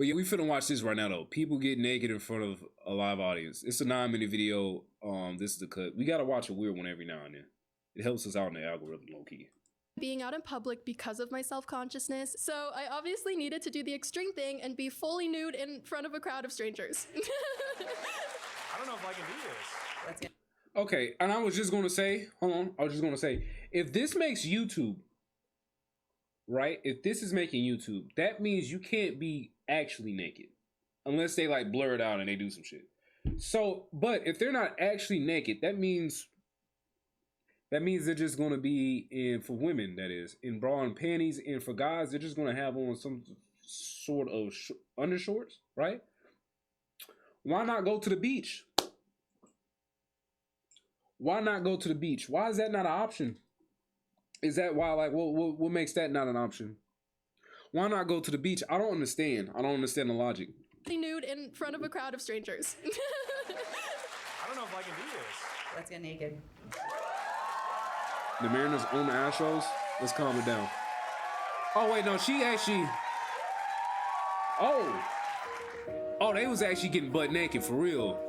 But yeah, we finna watch this right now though. People get naked in front of a live audience. It's a 9-minute video. This is the cut. We gotta watch a weird one every now and then. It helps us out in the algorithm, low key. Being out in public because of my self-consciousness, so I obviously needed to do the extreme thing and be fully nude in front of a crowd of strangers. I don't know if I can do this. Okay, and I was just gonna say, hold on, I was just gonna say, if this makes YouTube, right? If this is making YouTube, that means you can't be actually naked. Unless they like blur it out and they do some shit. So, but if they're not actually naked, that means they're just gonna be in, for women, that is, in bra and panties, and for guys, they're just gonna have on some sort of undershorts, right? Why not go to the beach? Why not go to the beach? Why is that not an option? Is that why, like, what makes that not an option? Why not go to the beach? I don't understand. I don't understand the logic. Nude in front of a crowd of strangers. I don't know if I can do this. Let's get naked. The Mariners own the Astros. Let's calm it down. Oh wait, no, she actually. Oh, they was actually getting butt naked for real.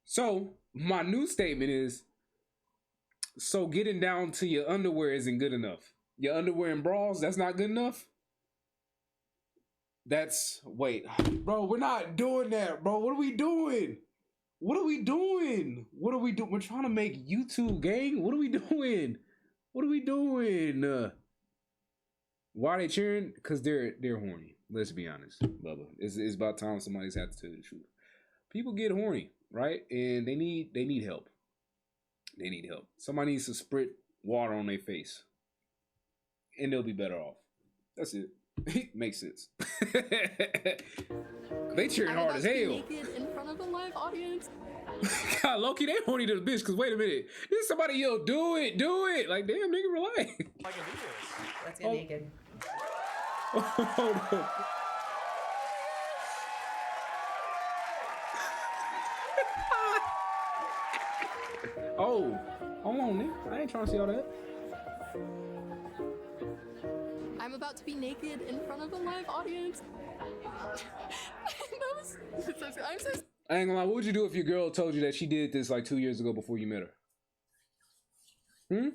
So my new statement is: so getting down to your underwear isn't good enough. Your underwear and bras, that's not good enough. Wait, bro, we're not doing that, bro. What are we doing? What are we doing? What are we doing? We're trying to make YouTube, gang. What are we doing? What are we doing? Why are they cheering? Because they're horny. Let's be honest, Bubba. It's about time somebody's had to tell you the truth. People get horny, right? And they need help. They need help. Somebody needs to sprit water on their face, and they'll be better off. That's it. Makes sense. They cheering hard as hell. Naked in front of a live audience. God, Loki, they horny to the bitch. Cause wait a minute, this somebody yell, do it. Like, damn, nigga, relax. I can do this. Let's get naked. Hold on. Oh, hold on, nigga. I ain't trying to see all that. I'm about to be naked in front of a live audience. I'm so. I ain't gonna lie, what would you do if your girl told you that she did this like 2 years ago before you met her?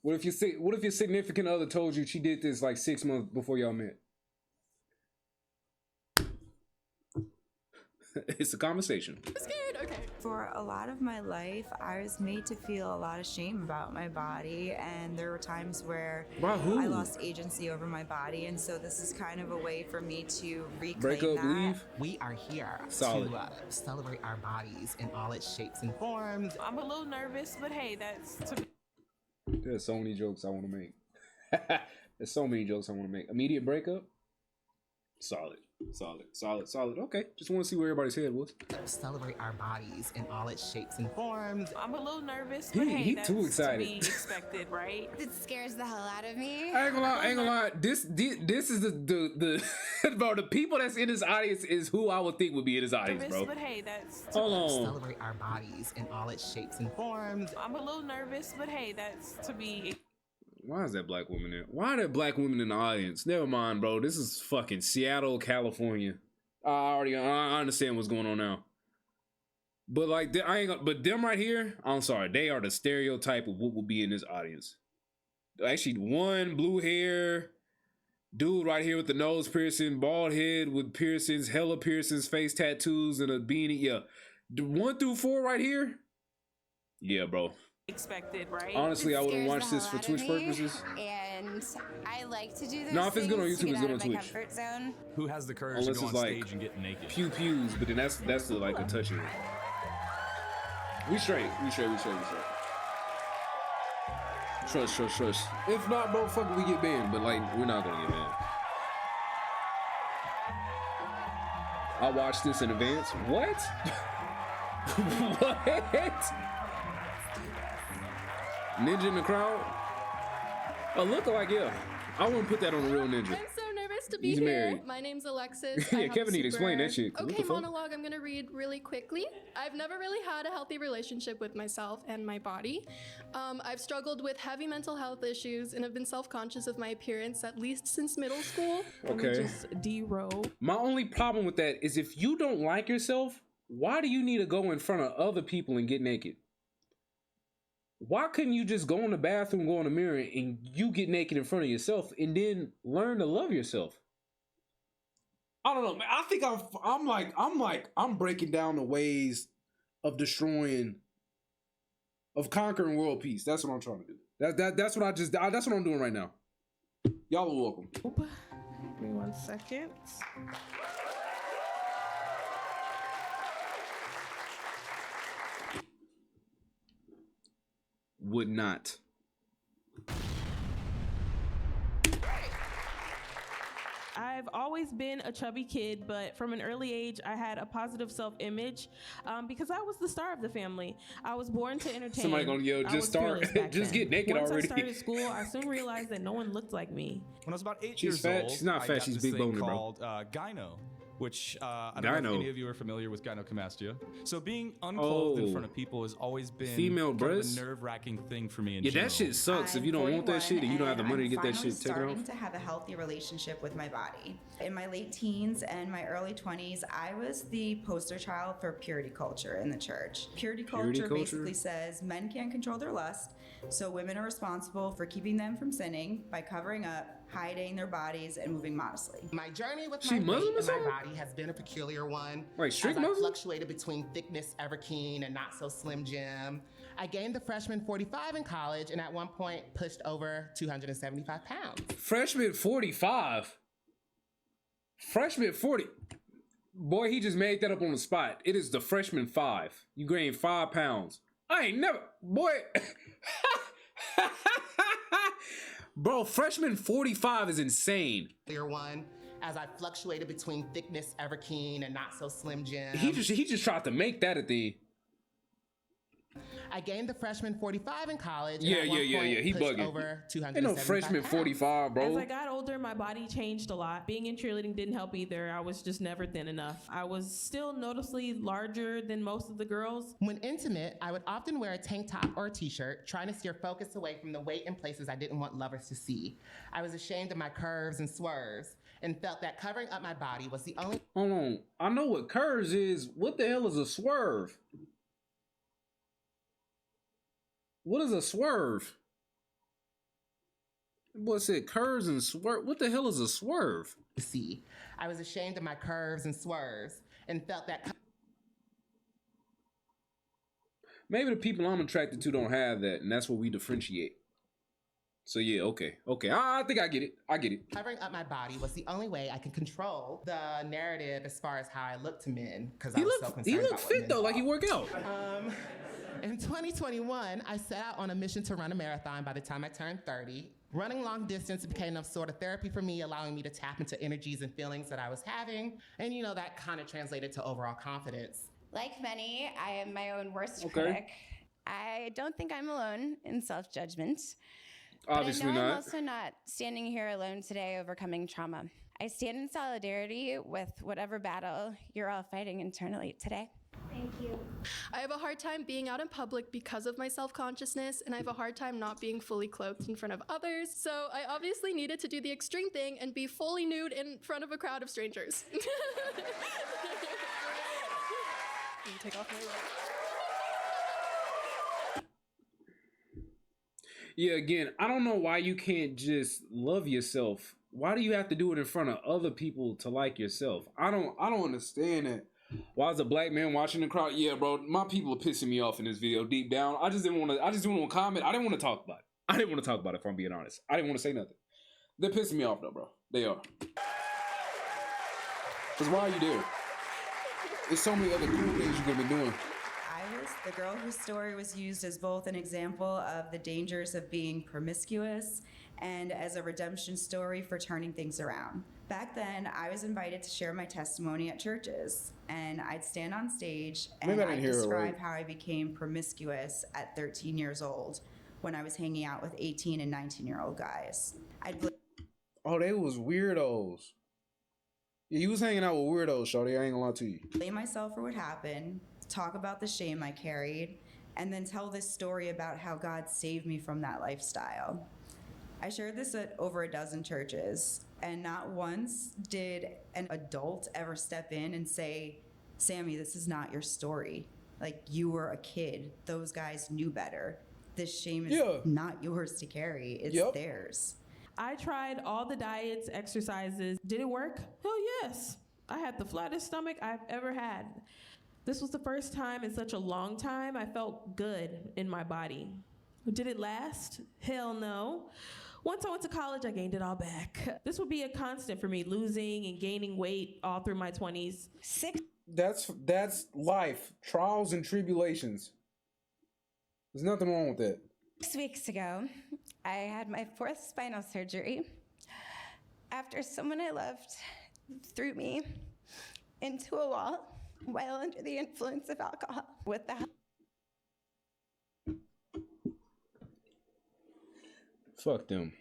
What if your significant other told you she did this like 6 months before y'all met? It's a conversation. I'm scared. Okay. For a lot of my life, I was made to feel a lot of shame about my body, and there were times where I lost agency over my body, and so this is kind of a way for me to reclaim Break up, that. leave. We are here Solid. to celebrate our bodies in all its shapes and forms. I'm a little nervous, but hey, that's to There's so many jokes I want to make. There's so many jokes I want to make. Immediate breakup? Solid. Okay, just want to see where everybody's head was. Celebrate our bodies in all its shapes and forms. I'm a little nervous, but hey, He that's too excited. to be expected, right? It scares the hell out of me. I ain't gonna lie. This is the bro. The people that's in this audience is who I would think would be in this audience, Nervous, bro. but hey, that's Hold on. Celebrate our bodies in all its shapes and forms. I'm a little nervous, but hey, that's to be. Why is that black woman there? Why are there black women in the audience? Never mind, bro. This is fucking Seattle, California. I understand what's going on now. But like, but them right here, I'm sorry, they are the stereotype of what will be in this audience. Actually, one blue hair dude right here with the nose piercing, bald head with piercings, hella piercings, face tattoos, and a beanie. Yeah, 1 through 4 right here. Yeah, bro. Expected, right? Honestly, I wouldn't watch this for Out of Twitch me, purposes. And I like to do this. No, if it's good on YouTube, it's good on my Twitch. Comfort zone. Who has the courage Unless to go it's on like stage and get naked? pew pews, but then that's like a touchy one. We straight. Trust. If not, bro, fuck it, we get banned. But like, we're not gonna get banned. I watched this in advance. What? What? Ninja in the crowd? A lookalike, yeah. I wouldn't put that on a real ninja. I'm so nervous. to be He's here. married. My name's Alexis. Yeah, Kevin need to explain that shit, 'cause what Okay, the fuck? monologue I'm gonna read really quickly. I've never really had a healthy relationship with myself and my body. I've struggled with heavy mental health issues and have been self-conscious of my appearance at least since middle school. Okay. Just D-roll. My only problem with that is if you don't like yourself, why do you need to go in front of other people and get naked? Why couldn't you just go in the bathroom, go in the mirror, and you get naked in front of yourself and then learn to love yourself? I don't know, man. I think I'm breaking down the ways of conquering world peace. That's what I'm trying to do. That's what I'm doing right now. Y'all are welcome. Give me 1 second. Would not. I've always been a chubby kid, but from an early age, I had a positive self-image because I was the star of the family. I was born to entertain. Somebody gonna yell, I just was start, fearless back just then. get naked Once already. I started school, I soon realized that no one looked like me. When I was about 8 She's years fat. old, She's not I fat, got she's this big thing boner, bro. called gyno, which I don't know if any of you are familiar with gynecomastia. So being unclothed in front of people has always been female kind of breasts? a nerve-wracking thing for me in Yeah, general. that shit sucks. If you don't want that shit and you don't have the money to get that shit taken I'm starting off. to have a healthy relationship with my body. In my late teens and my early 20s, I was the poster child for purity culture in the church. Purity culture basically says men can't control their lust, so women are responsible for keeping them from sinning by covering up, hiding their bodies, and moving modestly. My journey with She my Muslim weight or and my something? body has been a peculiar one. Wait, strict as I Muslim? fluctuated between thickness ever keen and not so slim Jim. I gained the freshman 45 in college and at one point pushed over 275 pounds. Freshman 45. Freshman 40. Boy, he just made that up on the spot. It is the freshman 5. You gained 5 pounds. I ain't never, boy. Bro, freshman 45 is insane. Clear one, as I fluctuated between thickness ever keen and not so slim Jim. He just tried to make that a thing. I gained the freshman 45 in college. Yeah. And at one point He pushed bugging. over 275 Ain't no freshman pounds. 45, bro. As I got older, my body changed a lot. Being in cheerleading didn't help either. I was just never thin enough. I was still noticeably larger than most of the girls. When intimate, I would often wear a tank top or a t-shirt, trying to steer focus away from the weight in places I didn't want lovers to see. I was ashamed of my curves and swerves and felt that covering up my body was the only... Hold on. I know what curves is. What the hell is a swerve? What is a swerve? Boy said curves and swerve. What the hell is a swerve? See, I was ashamed of my curves and swerves and felt that... Maybe the people I'm attracted to don't have that, and that's what we differentiate. So yeah, okay. I think I get it. Covering up my body was the only way I could control the narrative as far as how I look to men, because He I was look so concerned fit about what men though, like he thought. work out. In 2021, I set out on a mission to run a marathon by the time I turned 30. Running long distance became a sort of therapy for me, allowing me to tap into energies and feelings that I was having. And you know, that kind of translated to overall confidence. Like many, I am my own worst Okay. critic. I don't think I'm alone in self-judgment. Obviously but I know I'm not. also not standing here alone today overcoming trauma. I stand in solidarity with whatever battle you're all fighting internally today. Thank you. I have a hard time being out in public because of my self-consciousness, and I have a hard time not being fully clothed in front of others. So I obviously needed to do the extreme thing and be fully nude in front of a crowd of strangers. Let me take off my robe. Yeah, again, I don't know why you can't just love yourself. Why do you have to do it in front of other people to like yourself? I don't understand it. Why is a black man watching the crowd? Yeah, bro, my people are pissing me off in this video deep down. I just didn't want to comment. I didn't want to talk about it. If I'm being honest. I didn't want to say nothing. They're pissing me off though, bro. They are. Cause why are you there? There's so many other cool things you could be doing. I was the girl whose story was used as both an example of the dangers of being promiscuous and as a redemption story for turning things around. Back then, I was invited to share my testimony at churches, and I'd stand on stage and Maybe I didn't I'd hear it describe right. how I became promiscuous at 13 years old when I was hanging out with 18 and 19-year-old guys. Oh, they was weirdos. Yeah, you was hanging out with weirdos, shorty. I ain't gonna lie to you. Blame myself for what happened, talk about the shame I carried, and then tell this story about how God saved me from that lifestyle. I shared this at over a dozen churches, and not once did an adult ever step in and say, Sammy, this is not your story. Like, you were a kid. Those guys knew better. This shame is not yours to carry. It's theirs. I tried all the diets, exercises. Did it work? Hell yes. I had the flattest stomach I've ever had. This was the first time in such a long time I felt good in my body. Did it last? Hell no. Once I went to college, I gained it all back. This would be a constant for me, losing and gaining weight all through my 20s. That's life. Trials and tribulations. There's nothing wrong with that. 6 weeks ago, I had my 4th spinal surgery after someone I loved threw me into a wall while under the influence of alcohol with the Fuck them.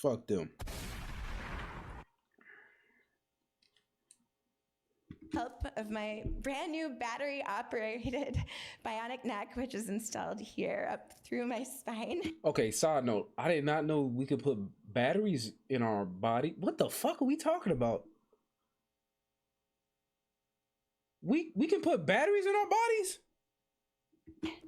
Fuck them. help of my brand new battery operated bionic neck, which is installed here up through my spine. Okay, side note, I did not know we could put batteries in our body. What the fuck are we talking about? We can put batteries in our bodies?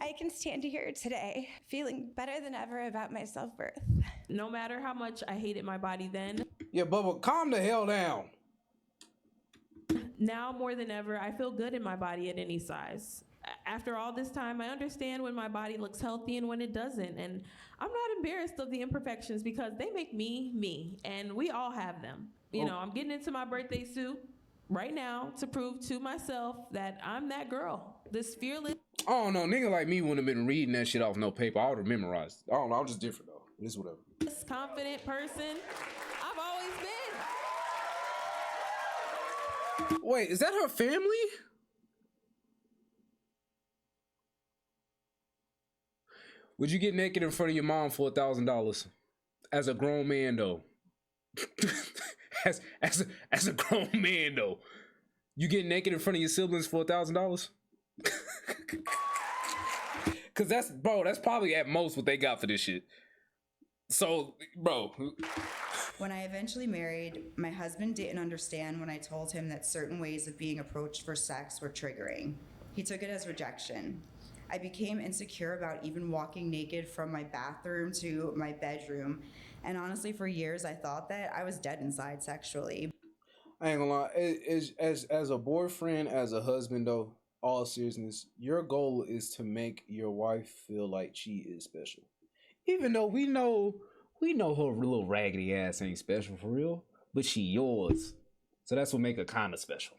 I can stand here today feeling better than ever about my self-worth. No matter how much I hated my body then. Yeah, Bubba, calm the hell down. Now more than ever, I feel good in my body at any size. After all this time, I understand when my body looks healthy and when it doesn't. And I'm not embarrassed of the imperfections because they make me, me. And we all have them. You know, I'm getting into my birthday suit right now to prove to myself that I'm that girl. This fearless. Oh no, nigga like me wouldn't have been reading that shit off no paper. I would have memorized. I don't know, I'm just different though. It is whatever. This confident person I've always been. Wait, is that her family? Would you get naked in front of your mom for $1,000? As a grown man though. as a grown man though. You get naked in front of your siblings for $1,000? Cause that's probably at most what they got for this shit. So, bro. When I eventually married, my husband didn't understand when I told him that certain ways of being approached for sex were triggering. He took it as rejection. I became insecure about even walking naked from my bathroom to my bedroom. And honestly, for years, I thought that I was dead inside sexually. I ain't gonna lie. As a boyfriend, as a husband, though, all seriousness, your goal is to make your wife feel like she is special. Even though we know her little raggedy ass ain't special for real, but she yours. So that's what make her kind of special.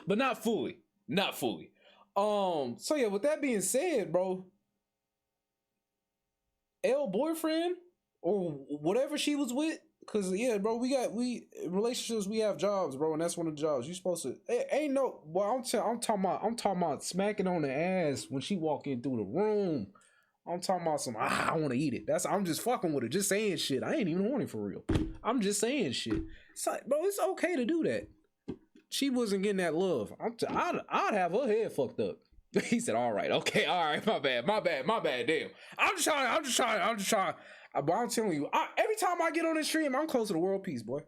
But not fully. Not fully. So yeah, with that being said, bro, L boyfriend or whatever she was with, cause yeah, bro, we relationships, we have jobs, bro, and that's one of the jobs. You supposed to ain't no. Well, I'm talking about smacking on the ass when she walk in through the room. I'm talking about some. I want to eat it. I'm just fucking with her, just saying shit. I ain't even horny for real. I'm just saying shit. It's like, bro, it's okay to do that. She wasn't getting that love. I'd have her head fucked up. He said, all right, okay, all right, my bad, damn. I'm just trying. But I'm telling you, every time I get on this stream, I'm close to the world peace, boy.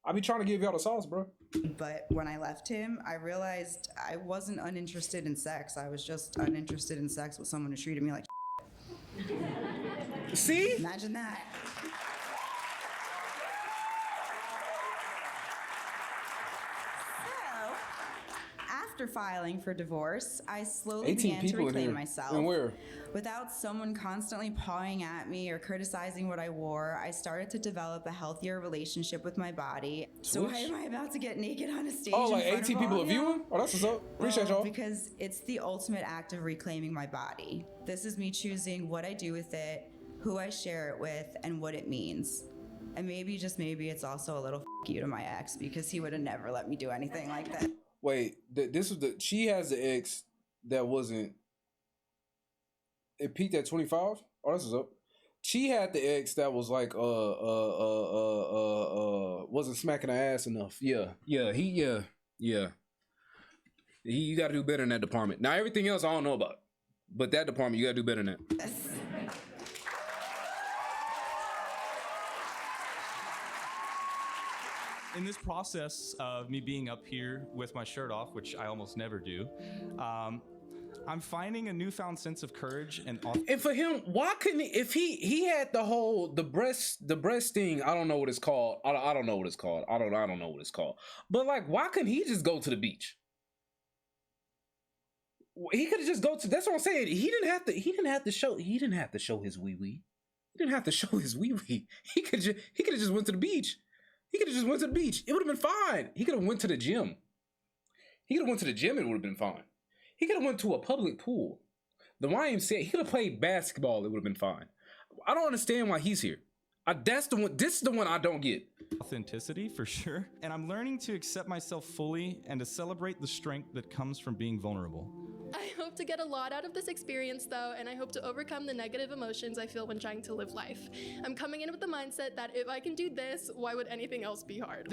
I be trying to give y'all the sauce, bro. But when I left him, I realized I wasn't uninterested in sex. I was just uninterested in sex with someone who treated me like See? Imagine that. After filing for divorce, I slowly began to reclaim myself. And where? Without someone constantly pawing at me or criticizing what I wore, I started to develop a healthier relationship with my body. So why am I about to get naked on a stage? Oh, like 18 people are viewing? Oh, that's what's up. Appreciate y'all. Because it's the ultimate act of reclaiming my body. This is me choosing what I do with it, who I share it with, and what it means. And maybe, just maybe, it's also a little f*** you to my ex, because he would have never let me do anything like that. Wait, she has the ex that wasn't, it peaked at 25? Oh, this is up. she had the ex that was like wasn't smacking her ass enough. Yeah. You got to do better in that department. Now everything else I don't know about, but that department you got to do better than that. In this process of me being up here with my shirt off, which I almost never do, I'm finding a newfound sense of courage and for him, why couldn't he, if he had the breast thing, I don't know what it's called. I don't know what it's called. I don't know what it's called. But like, why couldn't he just go to the beach? He could have just go to. That's what I'm saying. He didn't have to show his wee wee. He didn't have to show his wee wee. He could have just went to the beach. He could have just went to the beach. It would have been fine. He could have went to the gym. He could have went to the gym and it would have been fine. He could have went to a public pool. The YMCA, he could have played basketball. It would have been fine. I don't understand why he's here. That's the one. This is the one I don't get. Authenticity, for sure. And I'm learning to accept myself fully and to celebrate the strength that comes from being vulnerable. I hope to get a lot out of this experience, though, and I hope to overcome the negative emotions I feel when trying to live life. I'm coming in with the mindset that if I can do this, why would anything else be hard?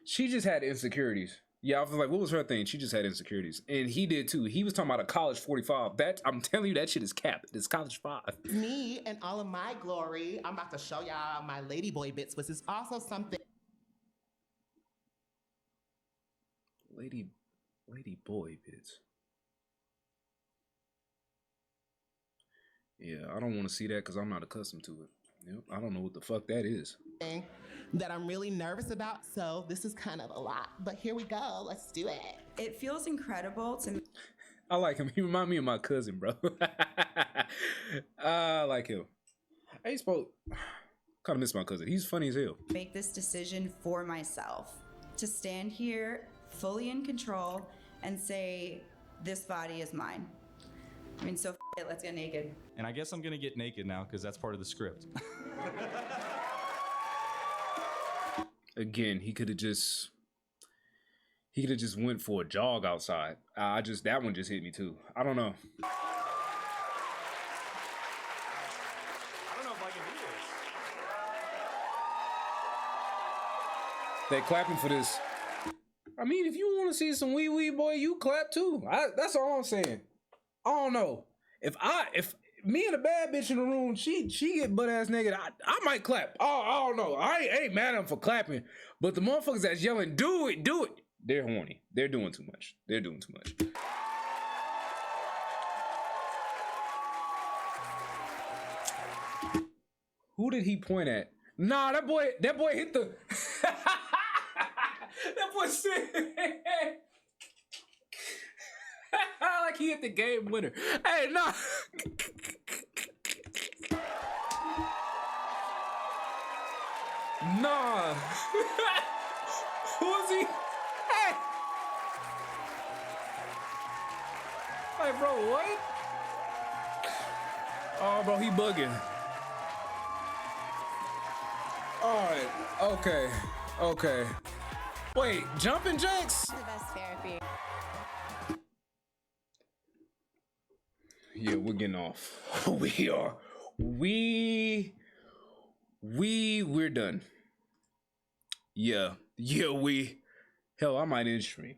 She just had insecurities. Yeah, I was like, what was her thing? She just had insecurities. And he did too. He was talking about a college 45. That, I'm telling you, that shit is capped. It's college 5. Me and all of my glory. I'm about to show y'all my ladyboy bits, which is also something. Lady boy bits. Yeah, I don't want to see that because I'm not accustomed to it. Yep, I don't know what the fuck that is. That I'm really nervous about, so this is kind of a lot. But here we go. Let's do it. It feels incredible to me. I like him. He remind me of my cousin, bro. I like him. I spoke. Kind of miss my cousin. He's funny as hell. Make this decision for myself. To stand here fully in control and say, this body is mine. I mean, so it, let's get naked. And I guess I'm gonna get naked now because that's part of the script. Again, he could have just went for a jog outside. That one just hit me too. I don't know. I don't know if I can do this. They clapping for this. I mean, if you want to see some wee wee boy, you clap too. That's all I'm saying. I don't know. If me and a bad bitch in the room, she get butt ass naked, I might clap. Oh, I don't know. I ain't mad at them for clapping, but the motherfuckers that's yelling, do it, they're horny. They're doing too much. Who did he point at? Nah, that boy hit the. That boy said. Like he hit the game winner. Hey, nah. Nah. Who is he? Hey. Like, bro, what? Oh, bro, he bugging. All right. Okay. Wait, jumping jacks? The best therapy. Yeah, we're getting off. We're done. Yeah, hell, I might end stream.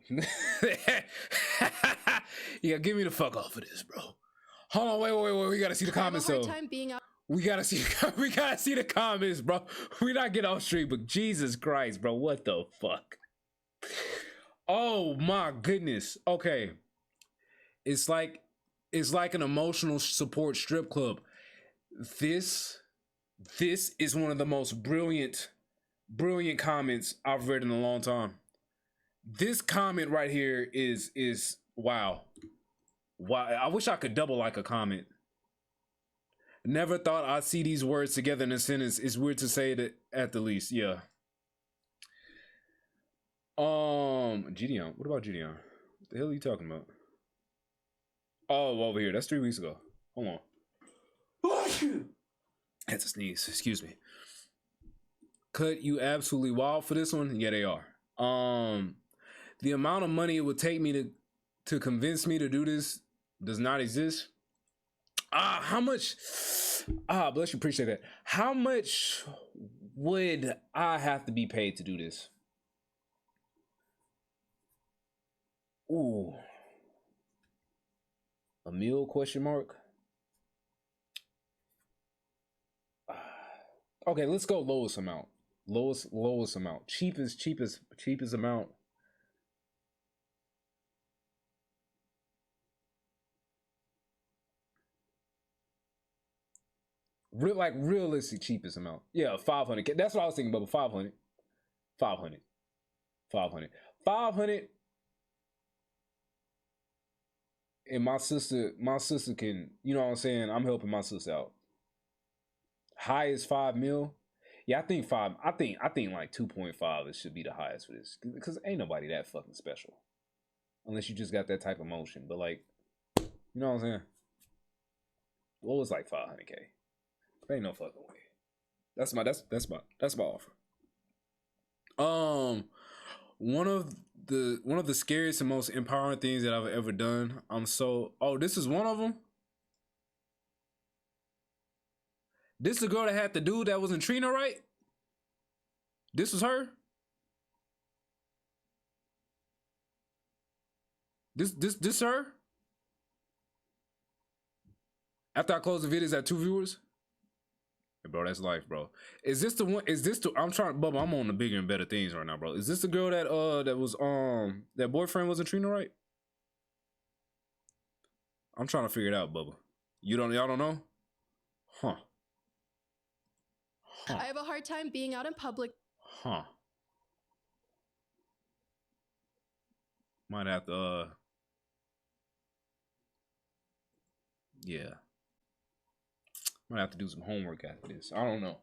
Yeah, get me the fuck off of this, bro. Hold on, wait, we gotta see the comments though. We gotta see the comments, bro. We not get off stream, but Jesus Christ, bro, what the fuck? Oh my goodness. Okay. It's like an emotional support strip club. This is one of the most brilliant comments I've read in a long time. This comment right here is wow. I wish I could double like a comment. Never thought I'd see these words together in a sentence. It's weird to say it at the least. Yeah. Gideon. What about Gideon? What the hell are you talking about? Oh, over here. That's 3 weeks ago. Hold on. I had to sneeze. Excuse me. Cut, you absolutely wild for this one? Yeah, they are. The amount of money it would take me to convince me to do this does not exist. How much? Bless you, appreciate that. How much would I have to be paid to do this? Ooh. A meal, question mark? Okay, let's go lowest amount. Lowest amount. Cheapest amount. Realistic cheapest amount. Yeah, 500. That's what I was thinking about. 500. 500. 500. 500. And my sister can, you know what I'm saying? I'm helping my sister out. Highest 5 mil. Yeah, I think like 2.5 should be the highest for this. Because ain't nobody that fucking special. Unless you just got that type of motion. But like, you know what I'm saying? What was like 500K? Ain't no fucking way. That's my offer. One of the scariest and most empowering things that I've ever done. This is one of them. This is the girl that had the dude that was in Trina, right? This was her. This her. After I close the videos, at 2 viewers. Hey, bro, that's life, bro. Is this the one? I'm trying, Bubba. I'm on the bigger and better things right now, bro. Is this the girl that was that boyfriend was in Trina, right? I'm trying to figure it out, Bubba. Y'all don't know? Huh. I have a hard time being out in public. Huh. Might have to yeah. Might have to do some homework after this. I don't know.